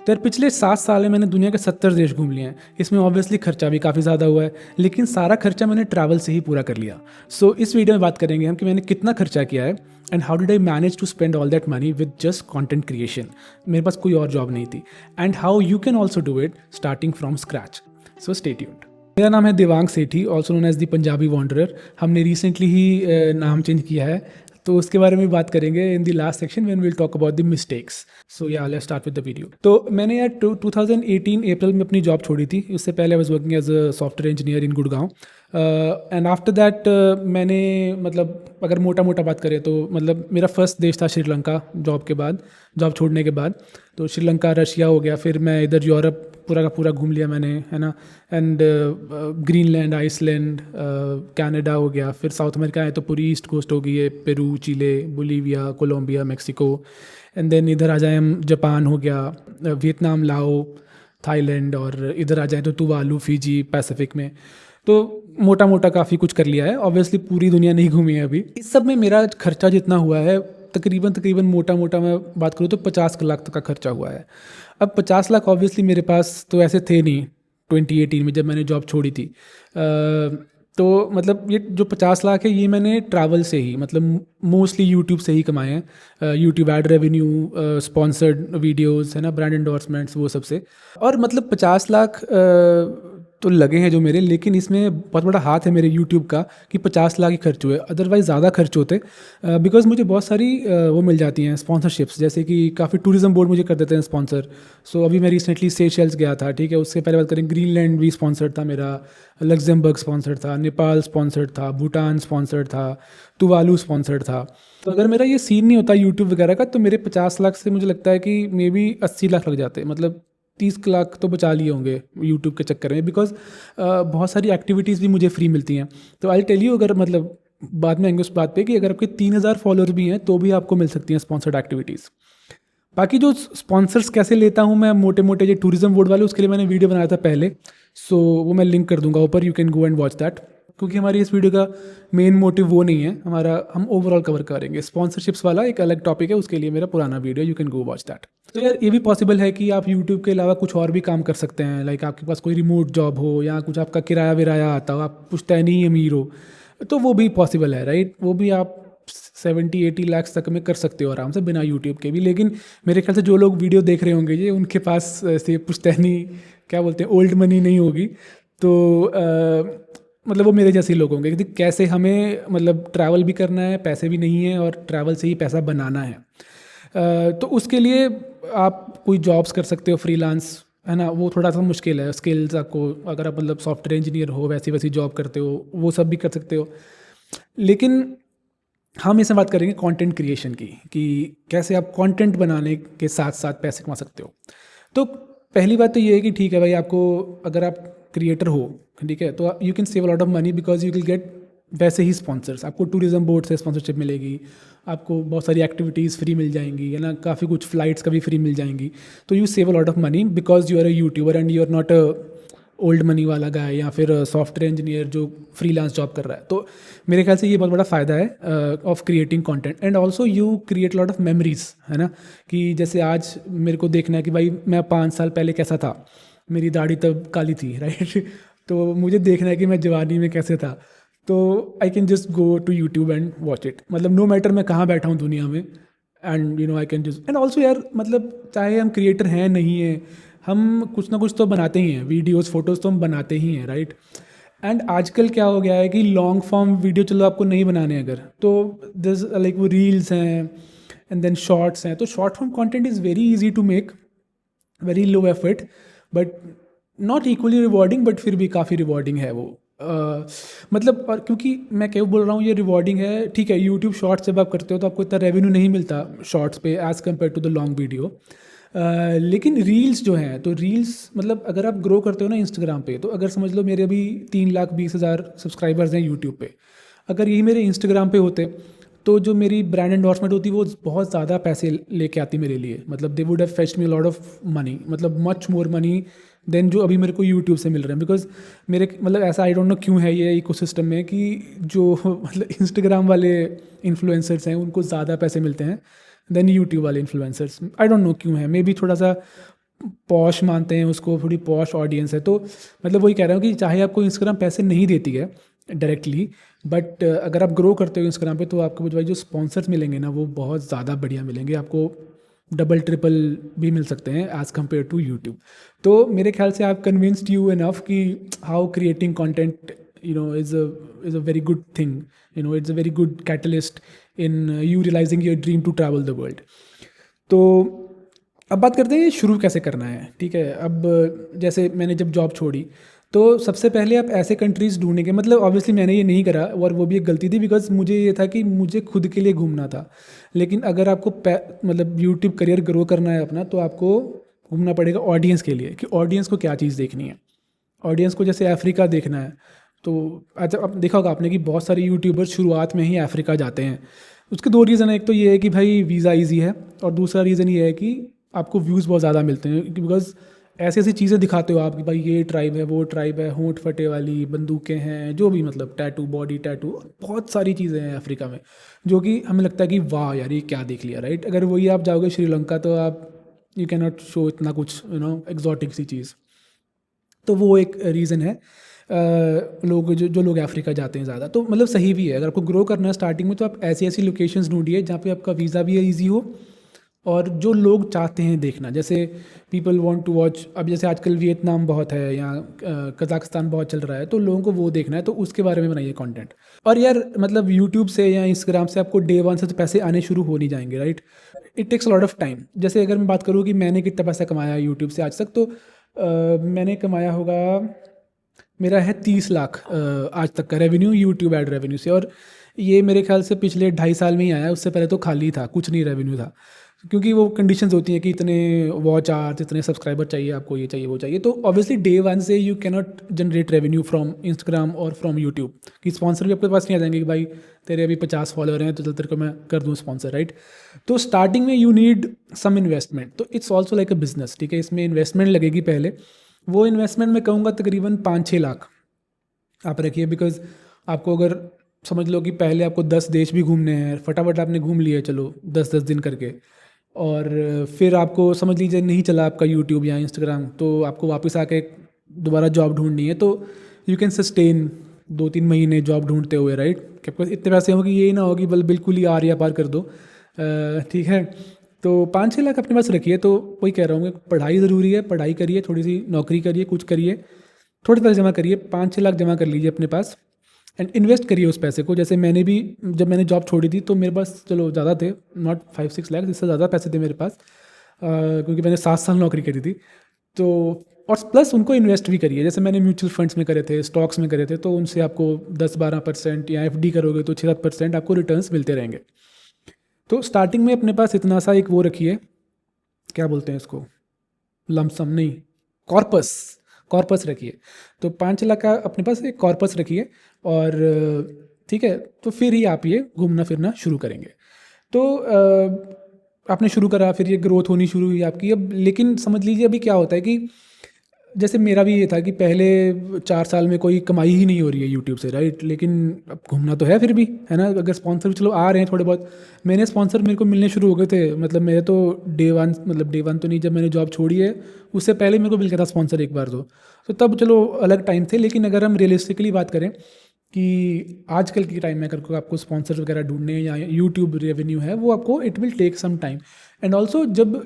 तो यार पिछले 7 साल में मैंने दुनिया के 70 देश घूम लिए हैं। इसमें ऑब्वियसली खर्चा भी काफ़ी ज़्यादा हुआ है, लेकिन सारा खर्चा मैंने ट्रैवल से ही पूरा कर लिया। सो इस वीडियो में बात करेंगे हम कि मैंने कितना खर्चा किया है and how did I manage to spend all that money with just content creation. मेरे पास कोई और जॉब नहीं थी and how you can also do it starting from scratch. So stay tuned. मेरा नाम है Devang Sethi, also known as the Punjabi wanderer. हमने रिसेंटली ही नाम चेंज किया है, तो उसके बारे में बात करेंगे in the last section when we will talk about the mistakes. So yeah let's start with the video. तो मैंने यार 2018 अप्रैल में अपनी जॉब छोड़ी थी। उससे पहले I was working as a software engineer in Gurgaon and after that मैंने मतलब अगर मोटा मोटा बात करें तो मतलब मेरा फर्स्ट देश था श्रीलंका। जॉब छोड़ने के बाद तो श्रीलंका, रशिया हो गया, फिर मैं इधर यूरोप पूरा का पूरा घूम लिया मैंने, है ना। एंड ग्रीनलैंड, आइसलैंड, कनाडा हो गया, फिर साउथ अमेरिका है तो पूरी ईस्ट कोस्ट हो गई है, Peru, Chile, Bolivia, Colombia, Mexico. And then इधर आ जाए हम, जापान हो गया, वियतनाम, लाओ, थाईलैंड, और इधर आ जाए तो तुवालू, फिजी, पैसिफिक में। तो मोटा मोटा काफ़ी कुछ कर लिया है। ऑब्वियसली पूरी दुनिया नहीं घूमी है अभी। इस सब में मेरा खर्चा जितना हुआ है तकरीबन मोटा मोटा मैं बात करूँ तो 50 लाख तक का खर्चा हुआ है। अब 50 लाख ऑब्वियसली मेरे पास तो ऐसे थे नहीं 2018 में जब मैंने जॉब छोड़ी थी। तो मतलब ये जो 50 लाख है ये मैंने ट्रैवल से ही, मतलब मोस्टली यूट्यूब से ही कमाए हैं। YouTube ad revenue, sponsored videos, है ना, ब्रांड एंडोर्समेंट्स, वो सब से। और मतलब 50 लाख तो लगे हैं जो मेरे, लेकिन इसमें बहुत बड़ा हाथ है मेरे यूट्यूब का कि 50 लाख ही खर्च हुए। अदरवाइज़ ज़्यादा खर्च होते बिकॉज मुझे बहुत सारी वो मिल जाती हैं स्पॉन्सरशिप्स, जैसे कि काफ़ी टूरिज्म बोर्ड मुझे कर देते हैं स्पॉन्सर। सो अभी मैं रिसेंटली सेशेल्स गया था, ठीक है। उससे पहले बात करें, ग्रीनलैंड भी स्पॉन्सर्ड था मेरा, लग्जमबर्ग स्पॉन्सर्ड था, नेपाल स्पॉन्सर्ड था, भूटान स्पॉन्सर्ड था, तुवालू स्पॉन्सर्ड था। तो अगर मेरा ये सीन नहीं होता यूट्यूब वगैरह का तो मेरे 50 लाख से मुझे लगता है कि मे बी 80 लाख लग जाते, मतलब 30 लाख तो बचा लिए होंगे यूट्यूब के चक्कर में। बिकॉज बहुत सारी एक्टिविटीज़ भी मुझे फ्री मिलती हैं। तो आई टेल यू, अगर मतलब बाद में आएंगे उस बात पे कि अगर आपके 3000 फॉलोअर भी हैं तो भी आपको मिल सकती हैं स्पॉन्सर्ड एक्टिविटीज़। बाकी जो स्पॉन्सर्स कैसे लेता हूँ मैं, मोटे मोटे जो टूरिज्म बोर्ड वाले, उसके लिए मैंने वीडियो बनाया था पहले। सो वो मैं लिंक कर दूंगा ऊपर, you can go and watch that. क्योंकि हमारी इस वीडियो का मेन मोटिव वो नहीं है हमारा, हम ओवरऑल कवर करेंगे। स्पॉन्सरशिप्स वाला एक अलग टॉपिक है, उसके लिए मेरा पुराना video, you can go watch that. तो यार ये भी पॉसिबल है कि आप यूट्यूब के अलावा कुछ और भी काम कर सकते हैं। लाइक आपके पास कोई रिमोट जॉब हो या कुछ आपका किराया विराया आता हो, आप पुश्तैनी अमीर हो, तो वो भी पॉसिबल है, राइट। वो भी आप 70-80 लाख तक में कर सकते हो आराम से बिना यूट्यूब के भी। लेकिन मेरे ख्याल से जो लोग वीडियो देख रहे होंगे ये, उनके पास ऐसे पुश्तैनी, क्या बोलते हैं, ओल्ड मनी नहीं होगी। तो मतलब वो मेरे जैसे लोग होंगे कि कैसे हमें मतलब ट्रैवल भी करना है, पैसे भी नहीं है, और ट्रैवल से ही पैसा बनाना है। तो उसके लिए आप कोई जॉब्स कर सकते हो फ्रीलांस, है ना। वो थोड़ा सा मुश्किल है, स्किल्स आपको, अगर आप मतलब सॉफ्टवेयर इंजीनियर हो, वैसी जॉब करते हो, वो सब भी कर सकते हो। लेकिन हम इसमें बात करेंगे कंटेंट क्रिएशन की, कि कैसे आप कंटेंट बनाने के साथ साथ पैसे कमा सकते हो। तो पहली बात तो ये है कि ठीक है भाई, आपको अगर आप क्रिएटर हो, ठीक है, तो you can save a lot of money because you will get वैसे ही स्पॉन्सर्स। आपको टूरिज्म बोर्ड से स्पॉन्सरशिप मिलेगी, आपको बहुत सारी एक्टिविटीज़ फ्री मिल जाएंगी, है ना, काफ़ी कुछ फ्लाइट्स का भी फ्री मिल जाएंगी। तो you save a lot of money because you are a YouTuber and you are not a old money वाला गाय या फिर सॉफ्टवेयर इंजीनियर जो फ्रीलांस जॉब कर रहा है। तो मेरे ख्याल से ये बहुत बड़ा फ़ायदा है of creating content. And also you create lot of memories, है ना। कि जैसे आज मेरे को देखना है कि भाई मैं 5 साल पहले कैसा था, मेरी दाढ़ी तब काली थी, राइट। तो मुझे देखना है कि मैं जवानी में कैसे था। तो I can just go to YouTube and watch it, मतलब नो मैटर मैं कहाँ बैठा हूँ दुनिया में, and you know I can just. And also यार, मतलब चाहे हम क्रिएटर हैं नहीं हैं, हम कुछ ना कुछ तो बनाते ही हैं, वीडियोस फोटोज़ तो हम बनाते ही हैं, राइट। एंड आजकल क्या हो गया है कि लॉन्ग फॉर्म वीडियो चलो आपको नहीं बनाने अगर, तो दिस लाइक वो रील्स हैं एंड देन शॉर्ट्स हैं। तो short form content is very easy to make, very low effort, but not equally rewarding, but फिर भी काफ़ी रिवॉर्डिंग है वो। मतलब, और क्योंकि मैं क्या बोल रहा हूँ, ये रिवॉर्डिंग है, ठीक है। यूट्यूब शॉर्ट्स जब आप करते हो तो आपको इतना रेवेन्यू नहीं मिलता शॉर्ट्स पे as compare to the long video. लेकिन रील्स जो हैं, तो रील्स मतलब अगर आप ग्रो करते हो ना इंस्टाग्राम पे, तो अगर समझ लो मेरे अभी 3,20,000 सब्सक्राइबर्स हैं यूट्यूब पे, अगर यही मेरे इंस्टाग्राम पे होते तो जो मेरी ब्रांड एंडोर्समेंट होती वो बहुत ज़्यादा पैसे लेके आती मेरे लिए। मतलब they would have fetched me lot of money, मतलब मच मोर मनी देन जो अभी मेरे को यूट्यूब से मिल रहे हैं। बिकॉज मेरे मतलब ऐसा आई डोंट नो क्यों है ये इकोसिस्टम में कि जो मतलब इंस्टाग्राम वाले इन्फ्लुएंसर्स हैं उनको ज़्यादा पैसे मिलते हैं देन यूट्यूब वाले इन्फ्लुएंसर्स। आई डोंट नो क्यों है, मे बी थोड़ा सा पॉश मानते हैं उसको, थोड़ी पॉश ऑडियंस है। तो मतलब वही कह रहा हूँ कि चाहे आपको इंस्टाग्राम पैसे नहीं देती है डायरेक्टली, बट अगर आप ग्रो करते हो इंस्टाग्राम पे तो आपको जो स्पॉन्सर्स मिलेंगे ना वो बहुत ज़्यादा बढ़िया मिलेंगे आपको, डबल ट्रिपल भी मिल सकते हैं एज़ कम्पेयर टू यूट्यूब। तो मेरे ख्याल से आप कन्विंस्ड यू इनफ कि how creating content is a very good thing, it's a very good catalyst in you realizing your dream to travel the world. तो अब बात करते हैं शुरू कैसे करना है। ठीक है, अब जैसे मैंने जब जॉब छोड़ी तो सबसे पहले आप ऐसे कंट्रीज़ ढूंढेंगे, मतलब ऑब्वियसली मैंने ये नहीं करा और वो भी एक गलती थी, बिकॉज मुझे ये था कि मुझे खुद के लिए घूमना था। लेकिन अगर आपको मतलब यूट्यूब करियर ग्रो करना है अपना, तो आपको घूमना पड़ेगा ऑडियंस के लिए, कि ऑडियंस को क्या चीज़ देखनी है। ऑडियंस को जैसे अफ्रीका देखना है, तो अच्छा अब देखा होगा आपने कि बहुत सारे यूट्यूबर्स शुरुआत में ही अफ्रीका जाते हैं। उसके दो रीज़न है, एक तो ये है कि भाई वीज़ा इजी है, और दूसरा रीज़न ये है कि आपको व्यूज़ बहुत ज़्यादा मिलते हैं, बिकॉज ऐसी ऐसी चीज़ें दिखाते हो आप कि भाई ये ट्राइब है, वो ट्राइब है, होंठ फटे वाली बंदूकें हैं, जो भी मतलब टैटू, बॉडी टैटू, बहुत सारी चीज़ें हैं अफ्रीका में, जो कि हमें लगता है कि वाह यार ये क्या देख लिया, राइट। अगर वही आप जाओगे श्रीलंका तो आप यू कैन नॉट शो इतना कुछ एग्जॉटिक सी चीज़। तो वो एक रीज़न है। लोग जो लोग अफ्रीका जाते हैं ज़्यादा, तो मतलब सही भी है। अगर आपको ग्रो करना है स्टार्टिंग में तो आप ऐसी ऐसी लोकेशंस ढूंढिए जहाँ पे आपका वीज़ा भी ईजी हो, और जो लोग चाहते हैं देखना, जैसे पीपल वांट टू वॉच, अब जैसे आजकल वियतनाम बहुत है या कज़ाकिस्तान बहुत चल रहा है, तो लोगों को वो देखना है, तो उसके बारे में बनाइए कंटेंट। और यार मतलब यूट्यूब से या इंस्टाग्राम से आपको डे वन से तो पैसे आने शुरू हो नहीं जाएंगे, right. It takes lot of time. जैसे अगर मैं बात करूँ कि मैंने कितना पैसा कमाया यूट्यूब से आज तक, तो मैंने कमाया होगा, मेरा है 30 लाख आज तक का रेवेन्यू यूट्यूब एड रेवेन्यू से। और ये मेरे ख्याल से पिछले 2.5 साल में ही आया, उससे पहले तो खाली था, कुछ नहीं रेवेन्यू था, क्योंकि वो कंडीशंस होती हैं कि इतने वॉच आवर्स, इतने सब्सक्राइबर चाहिए आपको, ये चाहिए वो चाहिए। तो ऑब्वियसली डे वन से you can not generate revenue from Instagram और फ्रॉम यूट्यूब, कि स्पॉन्सर भी आपके पास नहीं आ जाएंगे कि भाई तेरे अभी 50 फॉलोअर हैं तो चल तेरे को मैं कर दूँ स्पॉन्सर, राइट। तो स्टार्टिंग में यू नीड सम इन्वेस्टमेंट, तो it's also like a business, ठीक है। इसमें इन्वेस्टमेंट लगेगी पहले, वो इन्वेस्टमेंट मैं कहूँगा तकरीबन 5-6 लाख आप रखिए। बिकॉज आपको अगर समझ लो कि पहले आपको 10 देश भी घूमने हैं, फटाफट आपने घूम लिए चलो 10-10 दिन करके, और फिर आपको समझ लीजिए नहीं चला आपका यूट्यूब या इंस्टाग्राम, तो आपको वापस आके दोबारा जॉब ढूंढनी है, तो यू कैन सस्टेन 2-3 महीने जॉब ढूंढते हुए, राइट। कि आपके पास इतने पैसे हों कि ये ना हो कि बिल्कुल ही आर या पार कर दो, ठीक है। तो 5-6 लाख अपने पास रखिए। तो वही कह रहा हूँ कि पढ़ाई ज़रूरी है, पढ़ाई करिए, थोड़ी सी नौकरी करिए, कुछ करिए, थोड़े पैसे जमा करिए, 5-6 लाख जमा कर लीजिए अपने पास, एंड इन्वेस्ट करिए उस पैसे को। जैसे मैंने भी, जब मैंने जॉब छोड़ी थी तो मेरे पास चलो ज़्यादा थे, नॉट 5-6 लाख, इससे ज़्यादा पैसे थे मेरे पास, क्योंकि मैंने 7 साल नौकरी करी थी। तो और प्लस उनको इन्वेस्ट भी करिए, जैसे मैंने म्यूचुअल फंड्स में करे थे, स्टॉक्स में करे थे, तो उनसे आपको 10-12% या एफडी करोगे तो 6-7% आपको रिटर्न्स मिलते रहेंगे। तो स्टार्टिंग में अपने पास इतना सा एक वो रखिए, क्या बोलते हैं इसको, लमसम नहीं, कॉर्पस, कॉर्पस रखिए। तो 5 लाख का अपने पास एक कॉर्पस रखिए, और ठीक है, तो फिर ही आप ये घूमना फिरना शुरू करेंगे। तो आपने शुरू करा, फिर ये ग्रोथ होनी शुरू हुई आपकी। अब लेकिन समझ लीजिए अभी क्या होता है कि जैसे मेरा भी ये था कि पहले 4 साल में कोई कमाई ही नहीं हो रही है यूट्यूब से, राइट। लेकिन अब घूमना तो है फिर भी, है ना। अगर स्पॉन्सर चलो आ रहे हैं थोड़े बहुत, मैंने स्पॉन्सर मेरे को मिलने शुरू हो गए थे, मतलब मेरे तो डे वन, मतलब डे वन तो नहीं, जब मैंने जॉब छोड़ी है उससे पहले मेरे को मिल गया था स्पॉन्सर एक बार। तो तब चलो अलग टाइम थे। लेकिन अगर हम रियलिस्टिकली बात करें कि आजकल के टाइम में अगर आपको स्पॉन्सर वगैरह ढूंढने या यूट्यूब रेवेन्यू है, वो आपको it will take some time. And also जब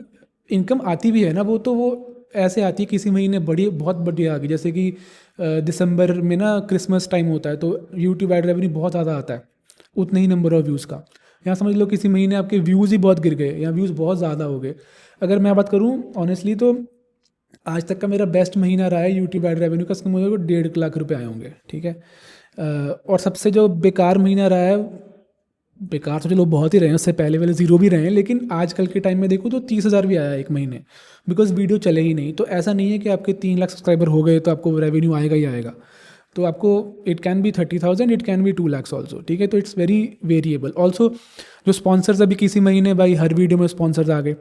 इनकम आती भी है ना, वो ऐसे आती है, किसी महीने बड़ी बहुत बढ़िया आ गई, जैसे कि दिसंबर में ना क्रिसमस टाइम होता है, तो यूट्यूब एड रेवेन्यू बहुत ज़्यादा आता है उतने ही नंबर ऑफ व्यूज़ का। यहाँ समझ लो किसी महीने आपके व्यूज़ ही बहुत गिर गए या व्यूज़ बहुत ज़्यादा हो गए। अगर मैं बात करूँ ऑनेस्टली, तो आज तक का मेरा बेस्ट महीना रहा है यूट्यूब एड रेवेन्यू का, मुझे को 1.5 लाख रुपये आए होंगे, ठीक है। और सबसे जो बेकार महीना रहा है, बेकार तो चलो बहुत ही रहे हैं, उससे पहले वाले ज़ीरो भी रहे हैं, लेकिन आजकल के टाइम में देखो तो 30,000 भी आया एक महीने, बिकॉज वीडियो चले ही नहीं। तो ऐसा नहीं है कि आपके 3 लाख सब्सक्राइबर हो गए तो आपको रेवेन्यू आएगा ही आएगा। तो आपको it can be 30,000, it can be 2 lakhs also, ठीक है। तो इट्स वेरी वेरिएबल। ऑल्सो जो स्पॉन्सर्स अभी किसी महीने भाई हर वीडियो में स्पॉन्सर्स आ गए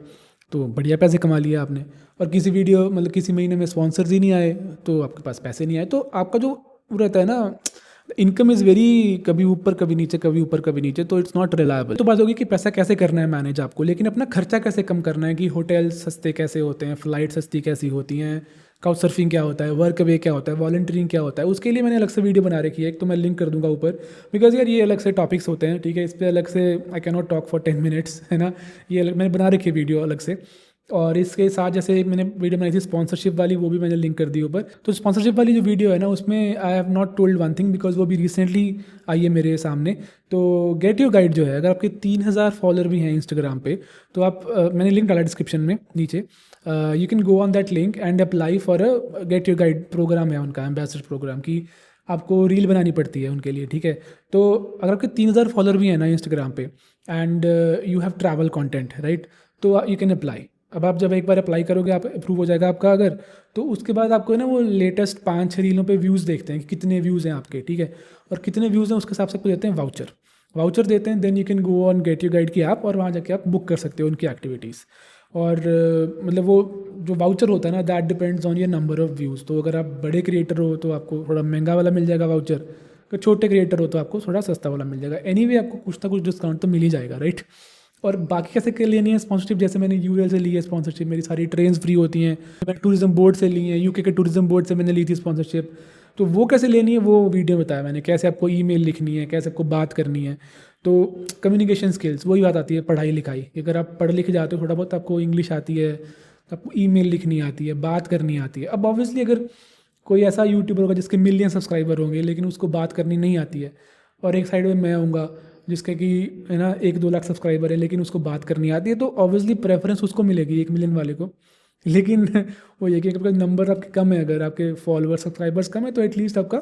तो बढ़िया पैसे कमा लिया आपने, और किसी किसी महीने में स्पॉन्सर्स ही नहीं आए तो आपके पास पैसे नहीं आए। तो आपका जो वो रहता है ना, इनकम इज़ वेरी, कभी ऊपर कभी नीचे, कभी ऊपर कभी नीचे, तो इट्स नॉट रिलायबल। तो बात होगी कि पैसा कैसे करना है मैनेज आपको, लेकिन अपना खर्चा कैसे कम करना है, कि होटल सस्ते कैसे होते हैं, फ्लाइट सस्ती कैसी होती हैं, काउच सर्फिंग क्या होता है, वर्क वे क्या होता है, वॉलंटियरिंग क्या होता है, उसके लिए मैंने अलग से वीडियो बना रखी है, एक तो मैं लिंक कर दूंगा ऊपर, बिकॉज यार ये अलग से टॉपिक्स होते हैं, ठीक है, इस पर अलग से I can not talk for 10 minutes, है ना, ये अलग मैंने बना रखी है वीडियो अलग से। और इसके साथ जैसे एक मैंने वीडियो बनाई थी स्पॉन्सरशिप वाली, वो भी मैंने लिंक कर दी ऊपर। तो स्पॉन्सरशिप वाली जो वीडियो है ना, उसमें I have not told one thing, because वो भी रिसेंटली आई है मेरे सामने। तो गेट योर गाइड जो है, अगर आपके 3,000 फॉलोअर भी हैं इंस्टाग्राम पे, तो आप मैंने लिंक डाला डिस्क्रिप्शन में नीचे, you can go on that link and apply for a get your guide program है उनका, एम्बेसडर प्रोग्राम की आपको रील बनानी पड़ती है उनके लिए, ठीक है। तो अगर आपके 3,000 फॉलोअर भी हैं ना इंस्टाग्राम पे, and you have travel content, right, तो यू कैन अप्लाई। अब आप जब एक बार अप्लाई करोगे, आप अप्रूव हो जाएगा आपका अगर, तो उसके बाद आपको ना वो लेटेस्ट 5-6 रीलों पे व्यूज़ देखते हैं कि कितने व्यूज़ हैं आपके, ठीक है, और कितने व्यूज़ हैं उसके हिसाब से आपको देते हैं वाउचर देते हैं। Then you can go on get you guide की ऐप, और वहाँ जाके आप बुक कर सकते हो उनकी एक्टिविटीज़। और मतलब वो जो वाउचर होता है ना, that depends on your number of views. तो अगर आप बड़े क्रिएटर हो तो आपको थोड़ा महंगा वाला मिल जाएगा वाउचर, अगर छोटे क्रिएटर हो तो आपको थोड़ा सस्ता वाला मिल जाएगा। एनीवे आपको कुछ ना कुछ डिस्काउंट तो मिल ही जाएगा, राइट। और बाकी कैसे कर लेनी है स्पॉन्सरशिप, जैसे मैंने यूएल से ली है स्पॉन्सरशिप, मेरी सारी ट्रेन्स फ्री होती हैं। मैंने टूरिज्म बोर्ड से ली है, यूके के टूरिज्म बोर्ड से मैंने ली थी स्पॉन्सरशिप। तो वो कैसे लेनी है वो वीडियो बताया मैंने, कैसे आपको ईमेल लिखनी है, कैसे आपको बात करनी है। तो कम्युनिकेशन स्किल्स, वही बात आती है पढ़ाई लिखाई। अगर आप पढ़ लिख जाते हो थोड़ा बहुत, आपको इंग्लिश आती है, तो आपको ईमेल लिखनी आती है, बात करनी आती है। अब ऑब्वियसली अगर कोई ऐसा यूट्यूबर होगा जिसके मिलियन सब्सक्राइबर होंगे, लेकिन उसको बात करनी नहीं आती है, और एक साइड में मैं आऊँगा जिसके कि है ना 1-2 लाख सब्सक्राइबर है, लेकिन उसको बात करनी आती है, तो ऑब्वियसली प्रेफरेंस उसको मिलेगी 1 मिलियन वाले को। लेकिन वो ये कि अगर नंबर आपके कम है, अगर आपके फॉलोअर सब्सक्राइबर्स कम है, तो एटलीस्ट आपका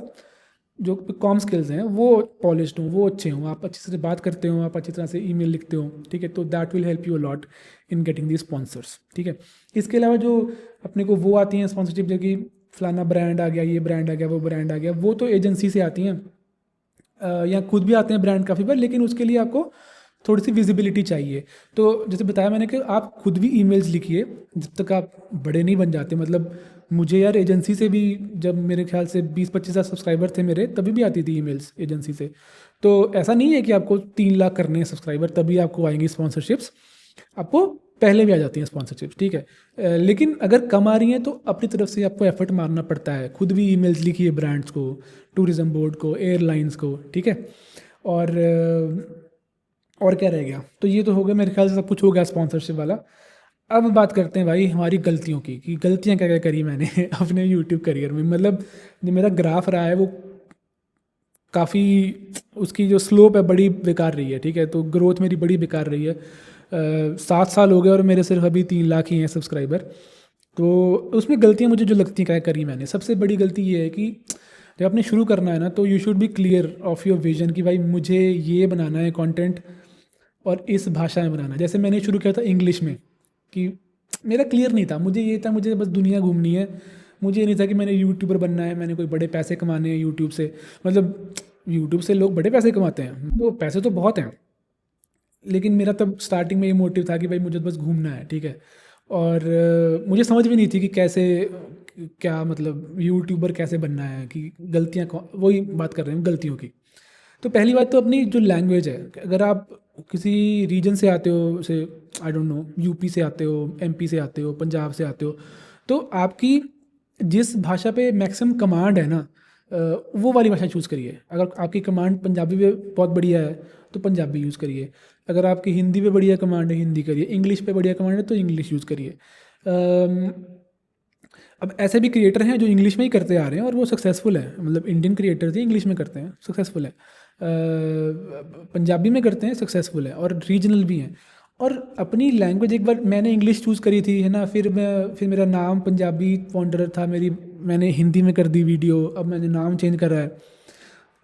जो कॉम स्किल्स हैं वो पॉलिश्ड हों, वो अच्छे हों, आप अच्छी से बात करते हो, आप अच्छी तरह से ईमेल लिखते हो, ठीक है। तो that will help you a lot in getting the sponsors, ठीक है। इसके अलावा जो अपने को वो आती हैं स्पॉन्सरशिप, जो कि फलाना ब्रांड आ गया, ये ब्रांड आ गया, वो ब्रांड आ गया, वो तो एजेंसी से आती हैं, या खुद भी आते हैं ब्रांड काफ़ी बार, लेकिन उसके लिए आपको थोड़ी सी विजिबिलिटी चाहिए। तो जैसे बताया मैंने कि आप खुद भी ईमेल्स लिखिए जब तक आप बड़े नहीं बन जाते। मतलब मुझे यार एजेंसी से भी, जब मेरे ख्याल से 20-25 हज़ार सब्सक्राइबर थे मेरे, तभी भी आती थी ईमेल्स एजेंसी से। तो ऐसा नहीं है कि आपको 3 लाख करने हैं सब्सक्राइबर तभी आपको आएंगी स्पॉन्सरशिप्स, आपको पहले भी आ जाती हैं स्पॉन्सरशिप्स, ठीक है। लेकिन अगर कम आ रही हैं तो अपनी तरफ से आपको एफर्ट मारना पड़ता है, खुद भी ईमेल्स लिखिए ब्रांड्स को, टूरिज्म बोर्ड को, एयरलाइंस को, ठीक है। और क्या रह गया, तो ये तो हो गया मेरे ख्याल से, सब कुछ हो गया स्पॉन्सरशिप वाला। अब बात करते हैं भाई हमारी गलतियों की, कि गलतियाँ क्या क्या करी मैंने अपने यूट्यूब करियर में। मतलब जो मेरा ग्राफ रहा है वो काफ़ी, उसकी जो स्लोप है बड़ी बेकार रही है, ठीक है। तो ग्रोथ मेरी बड़ी बेकार रही है। 7 साल हो गए और मेरे सिर्फ अभी 3 लाख ही हैं सब्सक्राइबर। तो उसमें गलतियाँ मुझे जो लगती हैं क्या करी मैंने, सबसे बड़ी गलती ये है कि जब आपने शुरू करना है ना, तो you should be clear of your vision, कि भाई मुझे ये बनाना है कंटेंट, और इस भाषा में बनाना। जैसे मैंने शुरू किया था इंग्लिश में, कि मेरा क्लियर नहीं था, मुझे ये था मुझे बस दुनिया घूमनी है, मुझे ये नहीं था कि मैंने यूट्यूबर बनना है, मैंने कोई बड़े पैसे कमाने हैं यूट्यूब से। मतलब यूट्यूब से लोग बड़े पैसे कमाते हैं, वो पैसे तो बहुत हैं, लेकिन मेरा तब स्टार्टिंग में ये मोटिव था कि भाई मुझे बस घूमना है, ठीक है। और मुझे समझ भी नहीं थी कि कैसे, क्या मतलब यूट्यूबर कैसे बनना है, कि गलतियाँ वही बात कर रहे हैं गलतियों की। तो पहली बात तो अपनी जो लैंग्वेज है, अगर आप किसी रीजन से आते हो, से आई डोंट नो यूपी से आते हो, एमपी से आते हो, पंजाब से आते हो, तो आपकी जिस भाषा पे मैक्सिमम कमांड है ना, वो वाली भाषा चूज़ करिए। अगर आपकी कमांड पंजाबी में बहुत बढ़िया है तो पंजाबी यूज़ करिए, अगर आपकी हिंदी पे बढ़िया कमांड है हिंदी करिए, इंग्लिश पे बढ़िया कमांड है तो इंग्लिश यूज़ करिए। अब ऐसे भी क्रिएटर हैं जो इंग्लिश में ही करते आ रहे हैं और वो सक्सेसफुल है, मतलब इंडियन क्रिएटर्स ही इंग्लिश में करते हैं, सक्सेसफुल है। पंजाबी में करते हैं, सक्सेसफुल है, और रीजनल भी हैं। और अपनी लैंग्वेज, एक बार मैंने इंग्लिश चूज़ करी थी, है ना, फिर मेरा नाम पंजाबी फाउंडर था, मैंने हिंदी में कर दी वीडियो, अब मैंने नाम चेंज करा है।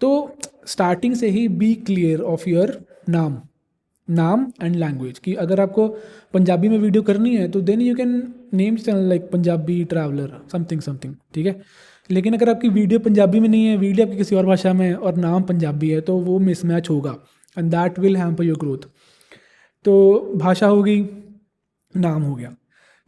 तो स्टार्टिंग से ही बी क्लियर ऑफ योर नाम एंड लैंग्वेज, कि अगर आपको पंजाबी में वीडियो करनी है तो then you can name channel like Punjabi traveller something something, ठीक है। लेकिन अगर आपकी वीडियो पंजाबी में नहीं है, वीडियो आपकी किसी और भाषा में है और नाम पंजाबी है, तो वो मिसमैच होगा, and that will hamper your growth. तो भाषा हो गई, नाम हो गया।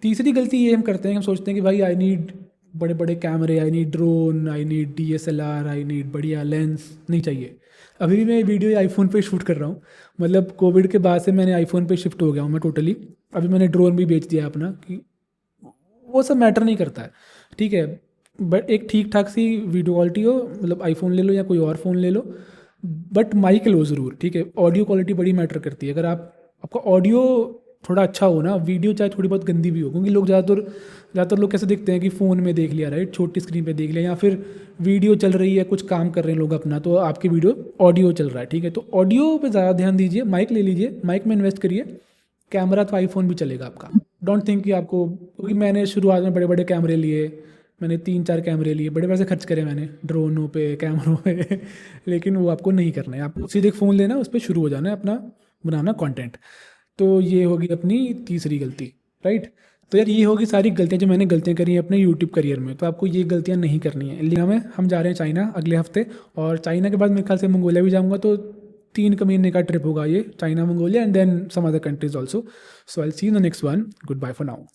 तीसरी गलती ये हम करते हैं, हम सोचते हैं कि भाई आई नीड बड़े बड़े कैमरे, I need drone, I need DSLR, I need बढ़िया लेंस, नहीं चाहिए। अभी भी मैं वीडियो आईफोन पे शूट कर रहा हूँ, मतलब कोविड के बाद से मैंने आईफोन पे शिफ्ट हो गया हूँ मैं टोटली। अभी मैंने ड्रोन भी बेच दिया अपना, कि वो सब मैटर नहीं करता है, ठीक है। बट एक ठीक ठाक सी वीडियो क्वालिटी हो, मतलब आईफोन ले लो या कोई और फ़ोन ले लो, बट माइक लो ज़रूर, ठीक है। ऑडियो क्वालिटी बड़ी मैटर करती है। अगर आपका ऑडियो थोड़ा अच्छा हो ना, वीडियो चाहे थोड़ी बहुत गंदी भी हो, क्योंकि लोग ज़्यादातर लोग कैसे देखते हैं कि फ़ोन में देख लिया, राइट, छोटी स्क्रीन पे देख लिया, या फिर वीडियो चल रही है, कुछ काम कर रहे हैं लोग अपना, तो आपकी वीडियो ऑडियो चल रहा है, ठीक है। तो ऑडियो पे ज़्यादा ध्यान दीजिए, माइक ले लीजिए, माइक में इन्वेस्ट करिए। कैमरा तो आईफोन भी चलेगा आपका, डोंट थिंक कि आपको, क्योंकि मैंने शुरुआत में बड़े बड़े कैमरे लिए, मैंने 3-4 कैमरे लिए, बड़े पैसे खर्च करे मैंने ड्रोनों पे, कैमरों पे लेकिन वो आपको नहीं करना है, आपको सीधे एक फ़ोन लेना, उस पर शुरू हो जाना है अपना बनाना कंटेंट। तो ये होगी अपनी तीसरी गलती, राइट। तो यार ये होगी सारी गलतियाँ जो मैंने गलतियाँ करी हैं अपने यूट्यूब करियर में, तो आपको ये गलतियाँ नहीं करनी है। इंडिया में हम जा रहे हैं चाइना अगले हफ्ते, और चाइना के बाद मेरे ख्याल से मंगोलिया भी जाऊँगा, तो 3 महीने का ट्रिप होगा ये, China, Mongolia and then some other countries also. So I see in the next one, good bye for now.